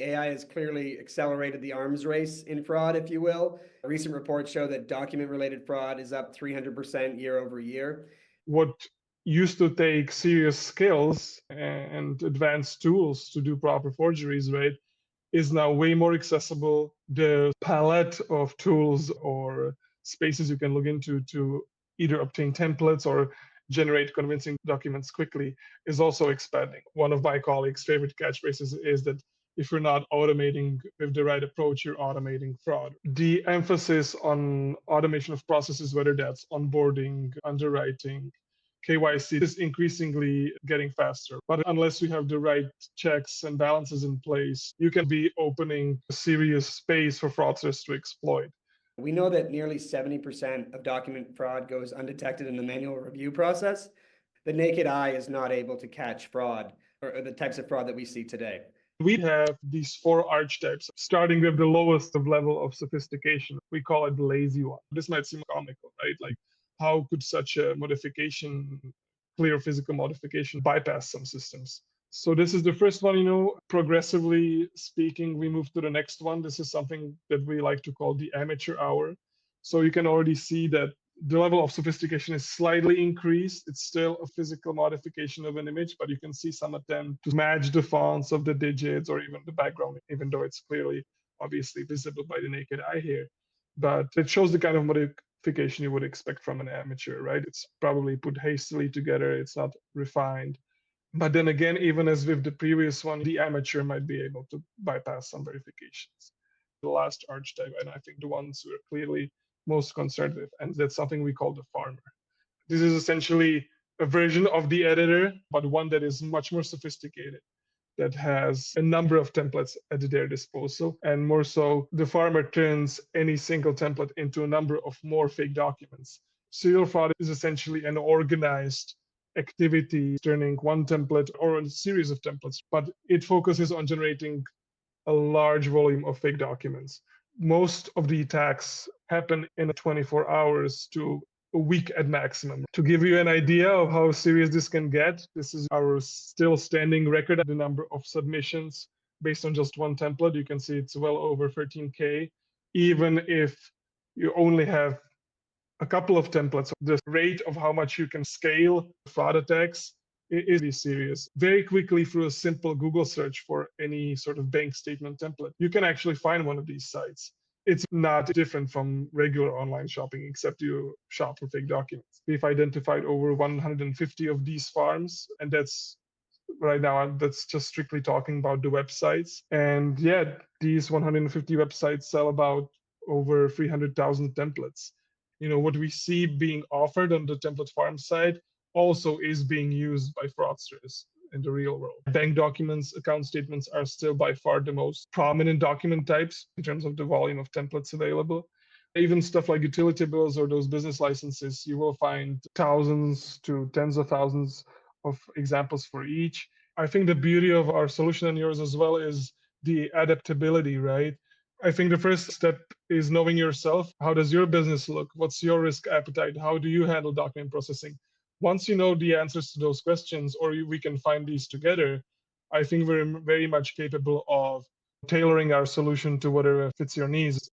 AI has clearly accelerated the arms race in fraud, if you will. Recent reports show that document-related fraud is up 300% year over year. What used to take serious skills and advanced tools to do proper forgeries, right, is now way more accessible. The palette of tools or spaces you can look into to either obtain templates or generate convincing documents quickly is also expanding. One of my colleagues' favorite catchphrases is that if you're not automating with the right approach, you're automating fraud. The emphasis on automation of processes, whether that's onboarding, underwriting, KYC, is increasingly getting faster. But unless you have the right checks and balances in place, you can be opening a serious space for fraudsters to exploit. We know that nearly 70% of document fraud goes undetected in the manual review process. The naked eye is not able to catch fraud or the types of fraud that we see today. We have these 4 archetypes, starting with the lowest of level of sophistication. We call it the lazy one. This might seem comical, right? Like, how could such a modification, clear physical modification, bypass some systems? So this is the first one, progressively speaking, we move to the next one. This is something that we like to call the amateur hour. So you can already see that the level of sophistication is slightly increased. It's still a physical modification of an image, but you can see some attempt to match the fonts of the digits or even the background, even though it's clearly, obviously visible by the naked eye here. But it shows the kind of modification you would expect from an amateur, right? It's probably put hastily together. It's not refined. But then again, even as with the previous one, the amateur might be able to bypass some verifications. The last archetype, and I think the ones we're clearly most concerned with, and that's something we call the farmer. This is essentially a version of the editor, but one that is much more sophisticated, that has a number of templates at their disposal. And more so, the farmer turns any single template into a number of more fake documents. Serial fraud is essentially an organized activity, turning one template or a series of templates, but it focuses on generating a large volume of fake documents. Most of the attacks happen in 24 hours to a week at maximum. To give you an idea of how serious this can get, this is our still standing record, the number of submissions based on just one template. You can see it's well over 13K. Even if you only have a couple of templates, the rate of how much you can scale fraud attacks is serious. Very quickly, through a simple Google search for any sort of bank statement template, you can actually find one of these sites. It's not different from regular online shopping, except you shop for fake documents. We've identified over 150 of these farms, and that's right now, that's just strictly talking about the websites. And yeah, these 150 websites sell about over 300,000 templates. What we see being offered on the template farm side also is being used by fraudsters in the real world. Bank documents, account statements are still by far the most prominent document types in terms of the volume of templates available. Even stuff like utility bills or those business licenses, you will find thousands to tens of thousands of examples for each. I think the beauty of our solution and yours as well is the adaptability, right? I think the first step is knowing yourself. How does your business look? What's your risk appetite? How do you handle document processing? Once you know the answers to those questions, or we can find these together, I think we're very much capable of tailoring our solution to whatever fits your needs.